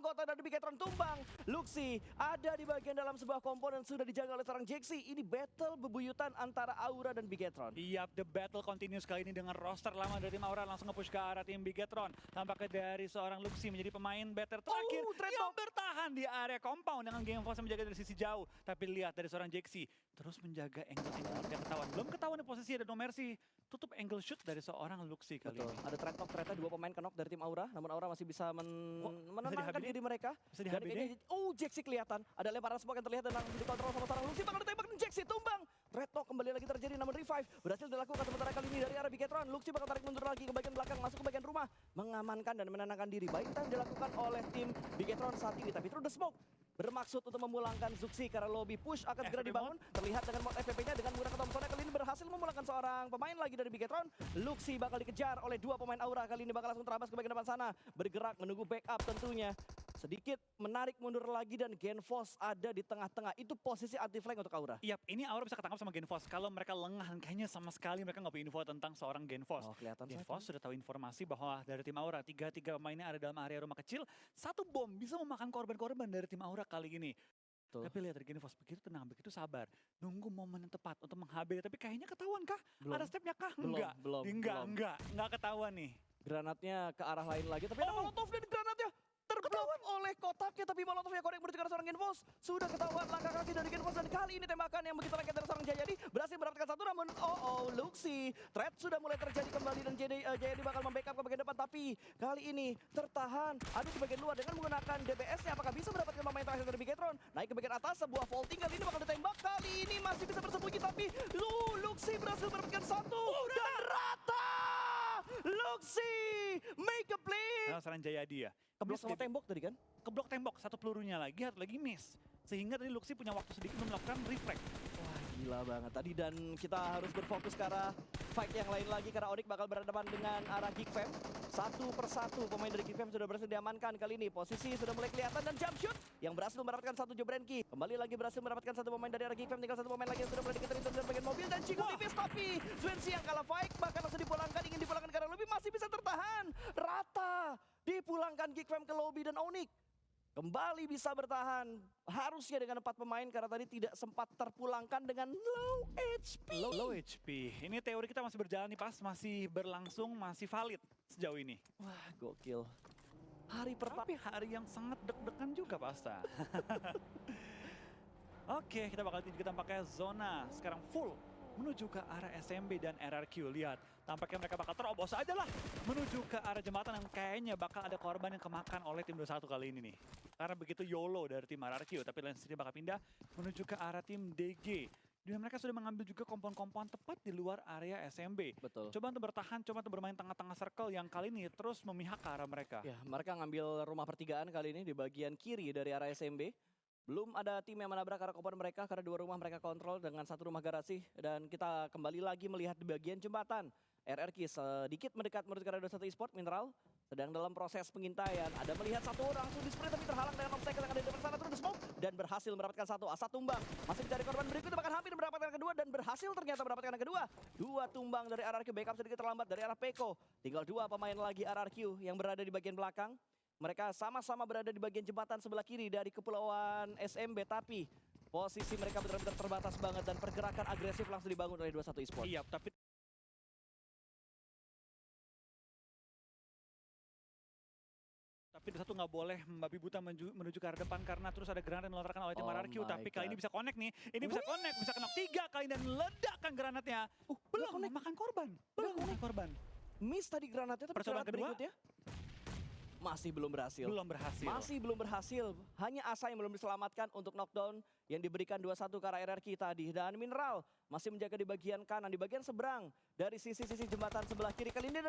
anggota dari Bigetron tumbang. Luxi ada di bagian dalam sebuah komponen sudah dijaga oleh seorang Jaxi. Ini battle bebuyutan antara Aura dan Bigetron. Yap, the battle continues kali ini dengan roster lama dari tim Aura langsung nge-push ke arah tim Bigetron. Tampaknya dari seorang Luxi menjadi pemain better terakhir yang bertahan di area compound dengan Game Force yang menjaga dari sisi jauh. Tapi lihat dari seorang Jaxi terus menjaga angle-angle tidak ketahuan. Belum ketahuan di posisi ada No Mercy. Tutup angle shoot dari seorang Luxi kali ini. Ada trade knock, ternyata 2 pemain knock dari tim Aura. Namun Aura masih bisa menenangkan diri mereka. Bisa di Jaxi kelihatan. Ada lemparan smoke yang terlihat dan langsung dikontrol sama seorang Luxi. Bakal ditembak dan Jaxi tumbang. Trade knock kembali lagi terjadi, namun revive berhasil dilakukan sementara kali ini dari arah Bigetron. Luxi bakal tarik mundur lagi ke bagian belakang, masuk ke bagian rumah. Mengamankan dan menenangkan diri. Baik time dilakukan oleh tim Bigetron saat ini. Tapi through the smoke bermaksud untuk memulangkan Zuxi karena lobby push akan segera dibangun. Terlihat dengan mod FPP-nya dengan menggunakan Thompson kali ini berhasil memulangkan seorang pemain lagi dari Bigetron. Luxi bakal dikejar oleh 2 pemain Aura, kali ini bakal langsung terabas ke bagian depan sana. Bergerak menunggu backup tentunya. Sedikit menarik mundur lagi dan Genfos ada di tengah-tengah. Itu posisi anti flank untuk Aura. Yap, ini Aura bisa ketangkap sama Genfos. Kalau mereka lengah, kayaknya sama sekali mereka nggak punya info tentang seorang Genfos. Kelihatan Genfos sudah tahu informasi bahwa dari tim Aura, tiga pemainnya ada dalam area rumah kecil. Satu bom bisa memakan korban-korban dari tim Aura kali ini. Tuh. Tapi lihat dari Genfos begitu tenang, begitu sabar. Nunggu momen yang tepat untuk menghabis. Tapi kayaknya ketahuan kah? Belum. Ada stepnya kah? Belum. Enggak ketahuan nih. Granatnya ke arah lain lagi, tapi ada Molotov dan granatnya terblok oleh kotaknya, tapi Molotovnya korek menuju ke arah seorang Genfos. Sudah ketahuan langkah kaki dari Genfos dan kali ini tembakan yang begitu lengket dari seorang Jayadi berhasil mendapatkan satu, namun Luxi. Threat sudah mulai terjadi kembali dan Jayadi bakal membackup ke bagian depan, tapi kali ini tertahan. Ada di bagian luar dengan menggunakan DBS-nya. Apakah bisa mendapatkan pemain terakhir dari Bigetron? Naik ke bagian atas, sebuah vaulting kali ini bakal ditembak. Kali ini masih bisa bersembunyi, tapi Luxi berhasil mendapatkan satu dan rata. Luxi make a play. Nah, seorang Jayadi ya. Keblok sama tembok tadi kan? Keblok tembok, satu pelurunya lagi, satu lagi miss. Sehingga tadi Luxi punya waktu sedikit untuk melakukan reflect. Wah gila banget tadi, dan kita harus berfokus ke arah fight yang lain lagi karena Onyx bakal berhadapan dengan arah Geek Fam. Satu persatu pemain dari Geek Fam sudah berhasil diamankan kali ini. Posisi sudah mulai kelihatan dan jump shoot yang berhasil mendapatkan satu Jobrenki. Kembali lagi berhasil mendapatkan satu pemain dari arah Geek Fam. Tinggal satu pemain lagi yang sudah mulai diketerin dari bagian mobil dan Chico tipis, tapi Zwensi yang kalah fight bahkan langsung dipulangkan, ingin dipulangkan karena lebih masih bisa tertahan. Rata dipulangkan Geek Fam ke lobby dan Onyx kembali bisa bertahan. Harusnya dengan 4 pemain karena tadi tidak sempat terpulangkan dengan low HP. Low HP. Ini teori kita masih berjalan nih, pas masih berlangsung, masih valid sejauh ini. Wah gokil. Tapi hari yang sangat deg-degan juga Pasta. Oke, kita bakal tunjukin tampaknya zona sekarang full menuju ke arah SMB dan RRQ. Lihat, tampaknya mereka bakal terobos aja lah menuju ke arah jembatan yang kayaknya bakal ada korban yang kemakan oleh tim 21 kali ini nih. Karena begitu YOLO dari tim RRQ, tapi lain sendiri bakal pindah menuju ke arah tim DG. Dan mereka sudah mengambil juga kompon-kompon tepat di luar area SMB. Betul. Coba untuk bertahan, coba untuk bermain tengah-tengah circle yang kali ini terus memihak ke arah mereka. Ya, mereka ngambil rumah pertigaan kali ini di bagian kiri dari arah SMB. Belum ada tim yang menabrak arah komponen mereka karena 2 rumah mereka kontrol dengan 1 rumah garasi. Dan kita kembali lagi melihat di bagian jembatan. RRQ sedikit mendekat menuju ke arah 21 eSport. Mineral sedang dalam proses pengintaian. Ada melihat 1 orang langsung di sprint tapi terhalang dengan obstacle yang ada di depan sana, terus smoke dan berhasil mendapatkan 1. Asa tumbang. Masih mencari korban berikutnya, bahkan hampir mendapatkan yang kedua dan berhasil ternyata mendapatkan yang kedua. 2 tumbang dari RRQ, backup sedikit terlambat dari arah Peko. Tinggal 2 pemain lagi RRQ yang berada di bagian belakang. Mereka sama-sama berada di bagian jembatan sebelah kiri dari kepulauan SMB, tapi posisi mereka benar-benar terbatas banget dan pergerakan agresif langsung dibangun oleh 21 eSport. Iya, tapi satu nggak boleh membabi buta menuju ke arah depan karena terus ada granat yang dilontarkan oleh tim RRQ. Tapi kali ini bisa connect nih. Ini bisa connect, bisa kena 3 kali dan meledakkan granatnya. Belum makan korban. Belum makan korban. Miss tadi granatnya, tapi granat berikutnya masih belum berhasil. Masih belum berhasil. Hanya Asa yang belum diselamatkan untuk knockdown yang diberikan 2-1 ke arah RRQ tadi. Dan Mineral masih menjaga di bagian kanan, di bagian seberang dari sisi-sisi jembatan sebelah kiri kali ini.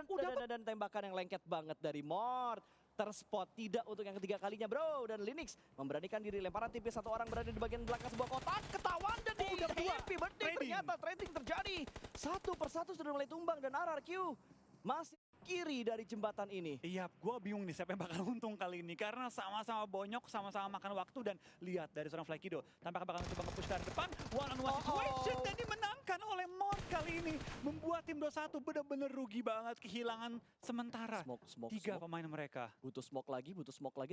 Dan tembakan yang lengket banget dari Mort. Terspot tidak untuk yang ketiga kalinya bro. Dan Linux memberanikan diri, lemparan tipis 1 orang berada di bagian belakang sebuah kotak. Ketahuan dan happy birthday ternyata trading terjadi. 1 persatu sudah mulai tumbang dan RRQ masih kiri dari jembatan ini. Iya, gue bingung nih siapa yang bakal untung kali ini. Karena sama-sama bonyok, sama-sama makan waktu. Dan lihat dari seorang Flykido, tampaknya bakal coba nge-push ke arah depan. One-on-one situation dan dimenangkan oleh Mort kali ini. Membuat tim 21 benar-benar rugi banget. Kehilangan sementara Smoke. tiga pemain mereka. Butuh smoke lagi,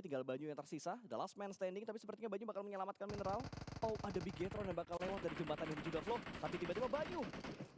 tinggal Banyu yang tersisa. The last man standing, tapi sepertinya Banyu bakal menyelamatkan mineral. Oh, ada Bigetron yang bakal lewat dari jembatan ini juga, Flo. Tapi tiba-tiba Banyu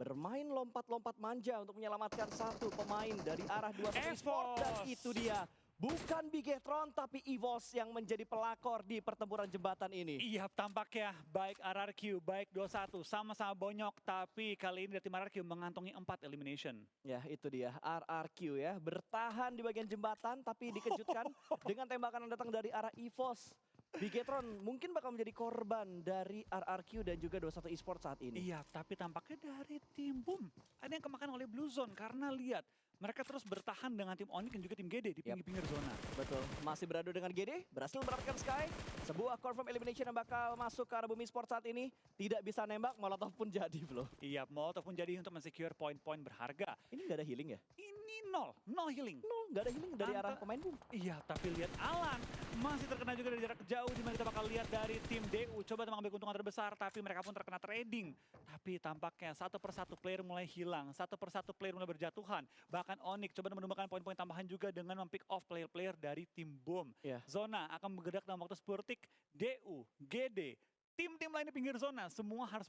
bermain lompat-lompat manja untuk menyelamatkan satu pemain dari arah 21 Esports. Dan itu dia. Bukan Bigetron, tapi EVOS yang menjadi pelakor di pertempuran jembatan ini. Iya, tampaknya baik RRQ, baik 21, sama-sama bonyok. Tapi kali ini dari tim RRQ mengantongi 4 elimination. Ya, itu dia. RRQ ya. Bertahan di bagian jembatan, tapi dikejutkan dengan tembakan yang datang dari arah EVOS. Bigetron mungkin bakal menjadi korban dari RRQ dan juga 21 Esports saat ini. Iya, tapi tampaknya dari tim Boom ada yang kemakan oleh Blue Zone karena lihat mereka terus bertahan dengan tim Onyx dan juga tim GD di pinggir-pinggir zona. Betul, masih beradu dengan GD, berhasil mendapatkan Sky. Sebuah confirm elimination yang bakal masuk ke arah Bumi Sport saat ini. Tidak bisa nembak, Molotov pun jadi, Bro. Iya, Molotov pun jadi untuk mensecure poin-poin berharga. Ini nggak ada healing ya? Ini nol healing. Nggak ada healing dari arah pemain Boom. Iya, tapi lihat Alan masih terkena juga dari jarak jauh, dimana kita bakal lihat dari tim DU. Coba mengambil keuntungan terbesar, tapi mereka pun terkena trading. Tapi tampaknya satu persatu player mulai hilang, satu persatu player mulai berjatuhan. Bahkan Onyx coba menemukan poin-poin tambahan juga dengan mempick off player-player dari tim Boom. Yeah. Zona akan bergerak dalam waktu 10 detik. DU, GD, tim-tim lain di pinggir zona, semua harus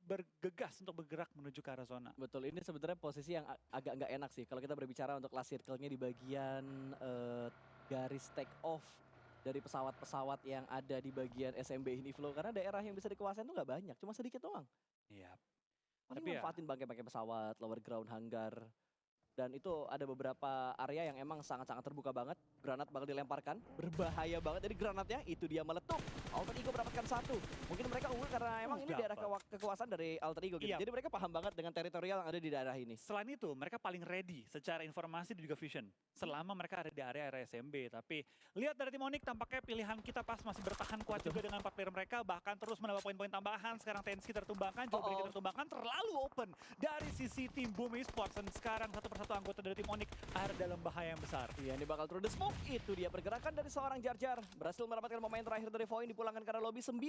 bergegas untuk bergerak menuju ke arah zona. Betul, ini sebenarnya posisi yang agak nggak enak sih. Kalau kita berbicara untuk last circle-nya di bagian garis take off dari pesawat-pesawat yang ada di bagian SMB ini, Flow. Karena daerah yang bisa dikuasain tuh nggak banyak, cuma sedikit doang. Iya. Paling Tapi ya, manfaatin bangkai-bangkai pesawat, lower ground, hangar. Dan itu ada beberapa area yang emang sangat-sangat terbuka banget. Granat bakal dilemparkan, berbahaya banget. Jadi granatnya itu dia meletup. Alter Ego mendapatkan satu. Mungkin mereka unggul karena emang ini daerah kekuasaan dari Alter Ego gitu. Iya. Jadi mereka paham banget dengan teritorial yang ada di daerah ini. Selain itu, mereka paling ready secara informasi dan juga vision. Selama mereka ada di area SMB. Tapi lihat dari tim Onyx, tampaknya pilihan kita pas masih bertahan kuat juga dengan 4 player mereka. Bahkan terus menambah poin-poin tambahan. Sekarang Tenski tertumbangkan, Jobrik tertumbangkan. Terlalu open dari sisi tim Boom Esports. Dan sekarang satu persatu anggota dari tim Onyx ada dalam bahaya yang besar. Iya, ini bakal through the smoke. Itu dia pergerakan dari seorang Jar. Berhasil mendapatkan pemain terakhir dari Void, dipulangkan karena lobby 9.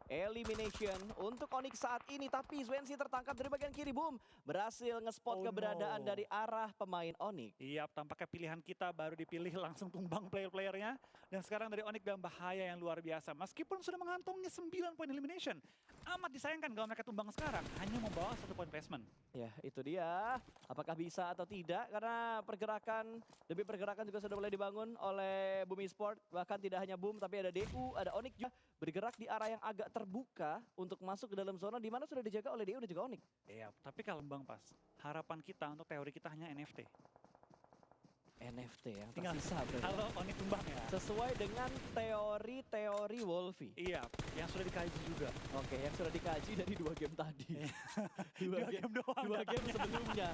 Elimination untuk Onyx saat ini. Tapi Zwensi tertangkap dari bagian kiri. Boom berhasil ngespot keberadaan dari arah pemain Onyx. Iya, tampaknya pilihan kita baru dipilih langsung tumbang player-playernya. Dan sekarang dari Onyx dalam bahaya yang luar biasa. Meskipun sudah mengantongi 9 poin elimination. Amat disayangkan kalau mereka tumbang sekarang. Hanya membawa 1 poin placement. Ya, itu dia. Apakah bisa atau tidak? Karena pergerakan, demi pergerakan juga sudah mulai dibangun oleh Bumi Sport. Bahkan tidak hanya Boom, tapi ada DU, ada Onyx juga bergerak di arah yang agak terbuka untuk masuk ke dalam zona di mana sudah dijaga oleh DU dan juga Onyx. Iya, tapi kalau Bang Pas, harapan kita untuk teori kita hanya NFT. NFT yang Tinggal tersisa berarti. kalau Onyx tumbang ya. Sesuai dengan teori Wolfie. Iya, yang sudah dikaji juga. Oke, yang sudah dikaji dari 2 game tadi. Dua game doang. 2 game sebelumnya.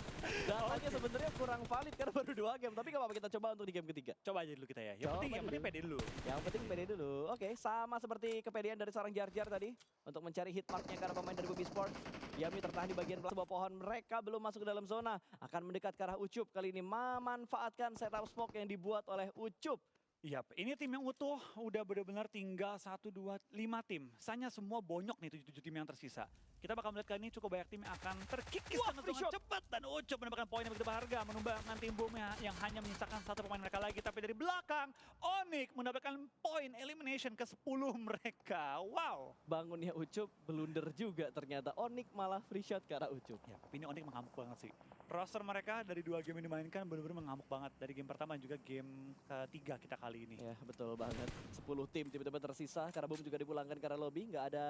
Datanya sebenarnya kurang valid karena baru 2 game. Tapi gak apa-apa, kita coba untuk di game ketiga. Coba aja dulu kita ya. Yang penting pede dulu. Yang penting pede dulu. Oke, sama seperti kepedean dari seorang Jar tadi. Untuk mencari hitmarknya karena pemain dari Bumi Sport. Yami tertahan di bagian sebuah pohon. Mereka belum masuk ke dalam zona. Akan mendekat ke arah Ucup. Kali ini memanfaatkan setup smoke yang dibuat oleh Ucup. Iya, ini tim yang utuh. Udah benar-benar tinggal 1, 2, 5 tim. Sanya semua bonyok nih 7 tim yang tersisa. Kita bakal melihat kali ini cukup banyak tim yang akan terkikis dengan cepat. Dan Ucup mendapatkan poin yang begitu berharga. Menumbangkan tim Boom yang hanya menyisakan 1 pemain mereka lagi. Tapi dari belakang, Onyx mendapatkan poin elimination ke-10 mereka. Wow. Bangunnya Ucup, blunder juga ternyata. Onyx malah free shot ke arah Ucup. Ya, tapi ini Onyx mengamuk banget sih. Roster mereka dari 2 game yang dimainkan benar-benar mengamuk banget. Dari game pertama dan juga game ketiga kita kali ini. Ya, betul banget. 10 tim tiba-tiba tersisa. Karena Boom juga dipulangkan karena lobby. Nggak ada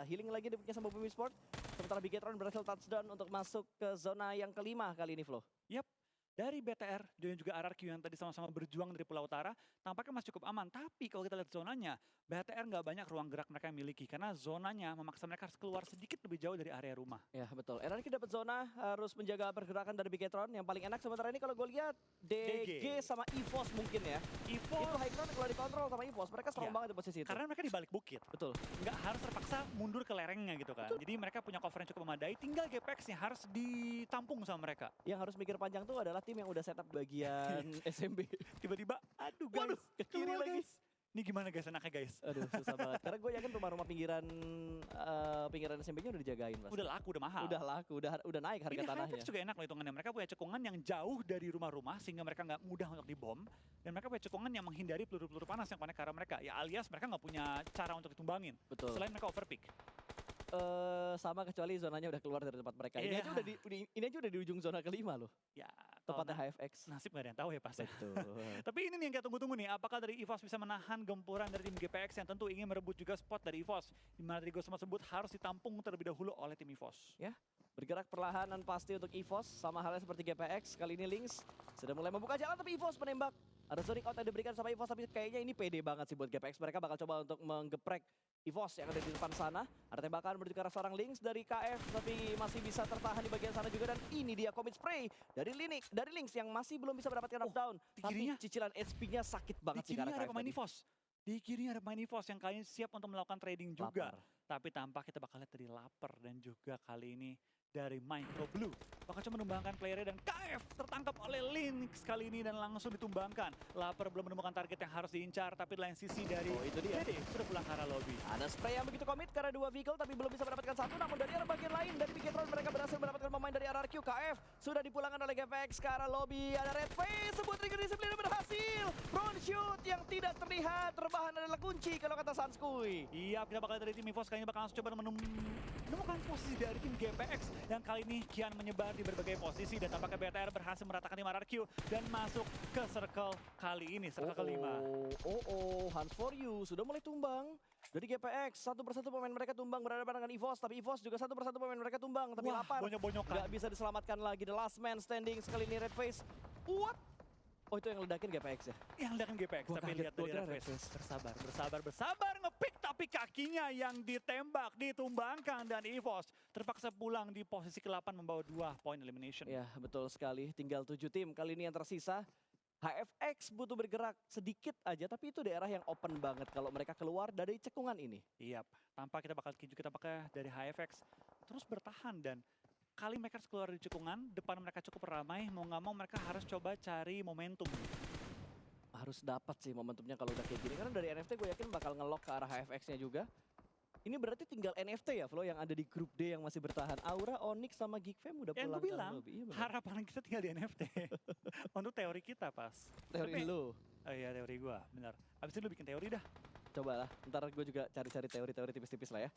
healing lagi dipunya sama Bumi Sport. Sementara Bigetron berhasil touchdown untuk masuk ke zona yang kelima kali ini, Flo. Yap, dari BTR dan juga RRQ yang tadi sama-sama berjuang dari Pulau Utara, tampaknya masih cukup aman. Tapi kalau kita lihat zonanya, BTR nggak banyak ruang gerak mereka yang miliki. Karena zonanya memaksa mereka harus keluar sedikit lebih jauh dari area rumah. Ya, betul. RRQ dapat zona, harus menjaga pergerakan dari Bigetron. Yang paling enak sementara ini kalau gue lihat DG sama EVOS mungkin ya. EVOS itu high ground kalau dikontrol dikontrol sama EVOS. Mereka strong Iya. banget di posisi itu. Karena mereka di balik bukit. Betul. Nggak harus terpaksa mundur ke lerengnya gitu kan. Betul. Jadi mereka punya cover yang cukup memadai, tinggal GPX-nya harus ditampung sama mereka. Yang harus mikir panjang tuh adalah tim yang udah setup bagian SMB. Tiba-tiba, aduh guys, Waduh, ke kiri keluar, lagi. guys. Ini gimana guys, enaknya guys? Aduh, susah banget. Karena gue yakin rumah-rumah pinggiran SMB-nya udah dijagain, Mas. Udah laku, udah mahal. Udah laku, udah naik harga Ini tanahnya. HFX juga enak loh hitungannya. Mereka punya cekungan yang jauh dari rumah-rumah sehingga mereka nggak mudah untuk dibom. Dan mereka punya cekungan yang menghindari peluru-peluru panas yang connect ke arah mereka. Ya alias mereka nggak punya cara untuk ditumbangin. Betul. Selain mereka overpick. Sama kecuali zonanya udah keluar dari tempat mereka. Ini Iya. aja ini aja udah di ujung zona kelima loh. Ya, Tempatnya kalau HFX. nasib nggak ada yang tahu ya pasti. Betul. Tapi ini nih yang kita tunggu-tunggu nih. Apakah dari EVOS bisa menahan gempuran dari tim GPX yang tentu ingin merebut juga spot dari EVOS. Di mana Trigo tersebut harus ditampung terlebih dahulu oleh tim EVOS. Bergerak perlahan dan pasti untuk EVOS. Sama halnya seperti GPX. Kali ini Lynx sudah mulai membuka jalan tapi EVOS menembak. Ada zoning out yang diberikan sama EVOS tapi kayaknya ini pede banget sih buat GPX. Mereka bakal coba untuk menggeprek EVOS yang ada di depan sana. Ada tembakan menuju ke arah seorang Lynx dari KF tapi masih bisa tertahan di bagian sana juga dan ini dia commit spray dari Lynx yang masih belum bisa mendapatkan knockdown. di Tapi kirinya. cicilan HP-nya sakit banget Di sih karena kirinya ada KF pemain tadi. EVOS. Di kirinya ada pemain EVOS yang kayaknya siap untuk melakukan trading juga. Lapar. Tapi tampak kita bakal lihat dari Lapar dan juga kali ini dari Micro Blue. Bakal coba menumbangkan playernya dan KF tertangkap oleh Lynx kali ini dan langsung ditumbangkan. Lapar belum menemukan target yang harus diincar tapi di lain sisi dari Oh, itu dia. Dede sudah pulang ke arah lobby. Ada spray yang begitu komit karena dua vehicle tapi belum bisa mendapatkan satu. Namun dari arah bagian lain dari Bigetron mereka berhasil mendapatkan pemain dari RRQ. KF sudah dipulangkan oleh GPX ke arah lobby. Ada Red Face, sebuah trigger disiplin berhasil. Front shoot yang tidak terlihat. Rebahan adalah kunci kalau kata Sanskui. Iya, kita bakal lihat dari tim EVOS kali ini bakal langsung coba menemukan posisi dari tim GPX yang kali ini kian menyebar di berbagai posisi dan tampaknya BTR berhasil meratakan tim RRQ dan masuk ke circle kali ini, circle kelima. Hunt for you sudah mulai tumbang. Dari GPX, satu persatu pemain mereka tumbang berhadapan dengan EVOS. Tapi EVOS juga satu persatu pemain mereka tumbang. Tapi Wah, Lapar bonyok-bonyokan. nggak bisa diselamatkan lagi. The last man standing sekali ini Red Face. What? Oh itu yang ledakin GPX ya? Yang ledakan GPX, Gua tapi kaget, lihat gua dari kira Red Red Face. Bersabar, ngepick tapi kakinya yang ditembak, ditumbangkan dan EVOS terpaksa pulang di posisi ke-8 membawa 2 point elimination. Ya betul sekali, tinggal 7 tim kali ini yang tersisa. HFX butuh bergerak sedikit aja, tapi itu daerah yang open banget kalau mereka keluar dari cekungan ini. Iya, tanpa kita bakal juga tampaknya dari HFX terus bertahan dan kali mereka harus keluar dari cekungan, depan mereka cukup ramai, mau nggak mau mereka harus coba cari momentum. Harus dapat sih momentumnya kalau udah kayak gini, karena dari NFT gue yakin bakal nge-lock ke arah HFX-nya juga. Ini berarti tinggal NFT ya Flo yang ada di grup D yang masih bertahan. Aura, Onyx sama Geekfam udah Yang pulang gue bilang, lobby. Iya, bener. harapan kita tinggal di NFT. Untuk teori kita pas. Teori Tapi- lu. Oh iya, teori gua, benar. Abis itu lu bikin teori dah. Coba lah, ntar gue juga cari-cari teori-teori tipis-tipis lah ya.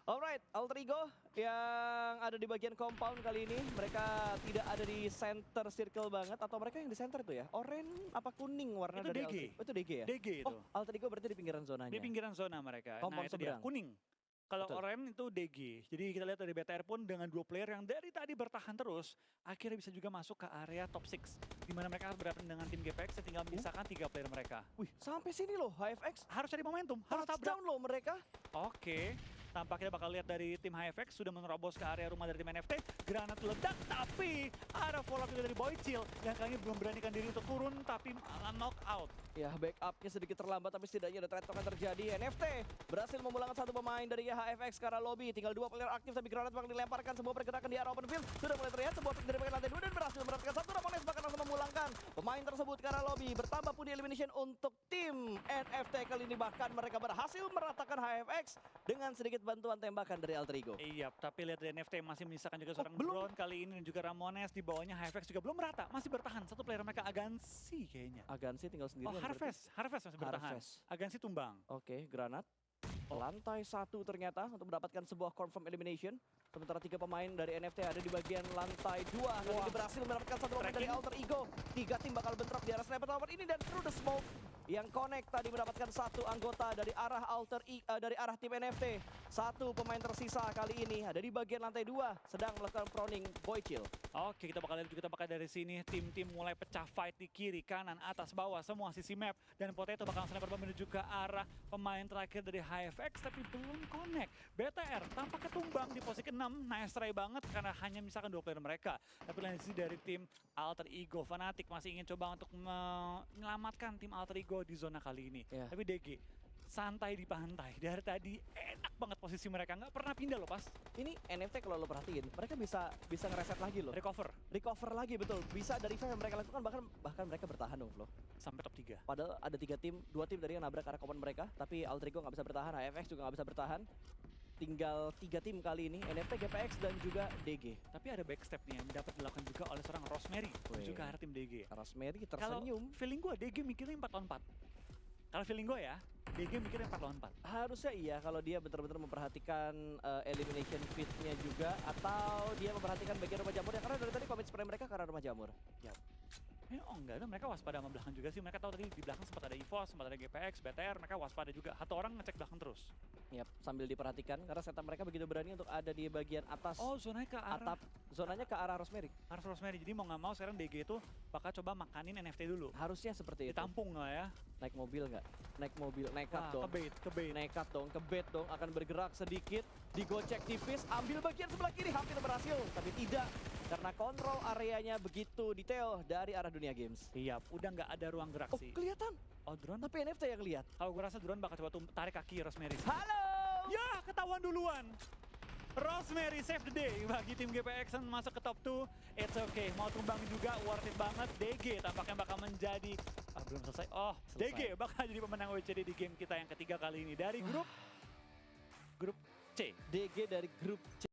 Alright, Alter Ego yang ada di bagian compound kali ini. Mereka tidak ada di center circle banget. Atau mereka yang di center tuh ya? Oranye apa kuning warna Itu dari DG. Alter Ego? Itu DG ya? DG itu. Oh, Alter Ego berarti di pinggiran zonanya. Di pinggiran zona mereka. Compound Nah itu dia, seberang. kuning. Kalau Betul. oranye itu DG. Jadi kita lihat dari BTR pun dengan 2 player yang dari tadi bertahan terus, akhirnya bisa juga masuk ke area top 6. Di mana mereka harus berhadapan dengan tim GPX yang tinggal menyisakan 3 player mereka. Wih, sampai sini loh HFX. Harus cari momentum, harus tabrak. Touchdown loh mereka. Oke, tampaknya bakal lihat dari tim HFX sudah menerobos ke area rumah dari tim NFT. Granat ledak, tapi ada follow up juga dari Boychill yang kali ini belum beranikan diri untuk turun, tapi malah knock out. Ya, backupnya sedikit terlambat, tapi setidaknya ada trade talk yang terjadi. NFT berhasil memulangkan satu pemain dari HFX ke arah lobby. Tinggal 2 player aktif, tapi granat bakal dilemparkan. Sebuah pergerakan di arah open field sudah mulai terlihat. Sebuah pick dari bagian lantai 2 dan berhasil mendapatkan satu. Ramones bahkan langsung memulangkan pemain tersebut ke arah lobby. Bertambah pun di elimination untuk tim NFT kali ini. Bahkan mereka berhasil meratakan HFX dengan sedikit bantuan tembakan dari Alter Ego. Iya, tapi lihat dari NFT masih menyisakan juga seorang belum. Brown kali ini dan juga Ramones di bawahnya HFX juga belum merata, masih bertahan. Satu player mereka Agansi kayaknya. Agansi tinggal Oh, sendirian. Harvest masih bertahan. Harvest. Agansi tumbang. Oke, granat. Oh. Lantai 1 ternyata untuk mendapatkan sebuah confirm elimination. Sementara 3 pemain dari NFT ada di bagian lantai 2. Kali ini berhasil mendapatkan satu pemain dari Tracking. Alter Ego. 3 tim bakal bentrok di arah sniper tower ini dan through the smoke. Yang connect tadi mendapatkan satu anggota dari arah dari arah tim NFT. Satu pemain tersisa kali ini ada di bagian lantai 2 sedang melakukan proning Boychill. Oke, kita bakal lihat juga pakai dari sini tim-tim mulai pecah fight di kiri, kanan, atas, bawah, semua sisi map dan Potato bakal sniper bomb menuju ke arah pemain terakhir dari HFX tapi belum connect. BTR tampaknya tumbang di posisi ke-6, nice try banget karena hanya misalkan 2 player mereka. Tapi lain sisi dari tim Alter Ego Fnatic masih ingin coba untuk menyelamatkan tim Alter Ego Aldrigo di zona kali ini. Iya. Tapi DG santai di pantai. Dari tadi enak banget posisi mereka, nggak pernah pindah loh pas. Ini NFT kalau lo perhatiin, mereka bisa ngereset lagi loh. Recover lagi, betul. Bisa dari five yang mereka lakukan, bahkan mereka bertahan dong, Flo. Sampai top 3. Padahal ada 3 tim, 2 tim dari yang nabrak arah komponen mereka, tapi Aldrigo nggak bisa bertahan, HFX juga nggak bisa bertahan. Tinggal 3 tim kali ini, NFT, GPX, dan juga DG. Tapi ada backstep nih yang dapat dilakukan juga oleh seorang Rosemary Wih. juga arah tim DG. Rosemary Kalau tersenyum. feeling gue DG mikirnya 4 lawan 4. Kalau feeling gue ya, DG mikirnya 4 lawan 4. Harusnya iya kalau dia benar-benar memperhatikan elimination fit-nya juga, atau dia memperhatikan bagian rumah jamur, ya karena dari tadi komit spray mereka ke arah rumah jamur. Oh enggak ada, mereka waspada sama belakang juga sih. Mereka tahu tadi di belakang sempat ada EVOS, sempat ada GPX, BTR, mereka waspada juga. Satu orang ngecek belakang terus. Yap, sambil diperhatikan karena setup mereka begitu berani untuk ada di bagian atas Oh, zonanya ke arah atap, zonanya ke arah Rosemary. Rosemary. Jadi mau nggak mau sekarang DG itu bakal coba makanin NFT dulu. Harusnya seperti itu. Ditampung lah ya. Naik mobil nggak? Naik mobil, nekat dong. Kebait. Nekat dong, kebet dong, akan bergerak sedikit, digocek tipis, ambil bagian sebelah kiri, hampir berhasil, tapi tidak. Karena kontrol areanya begitu detail dari arah Dunia Games. Iya, udah nggak ada ruang gerak Oh, sih. kelihatan. Oh, drone. Tapi NFT yang lihat. Kalau gue rasa drone bakal coba tarik kaki Rosemary. Halo! Ya, ketahuan duluan. Rosemary save the day bagi tim GPX yang masuk ke top 2. It's okay, mau tumbang juga, worth it banget. DG tampaknya bakal menjadi, belum selesai. Oh, Selesai. DG bakal jadi pemenang WCD di game kita yang ketiga kali ini dari grup C. DG dari grup C.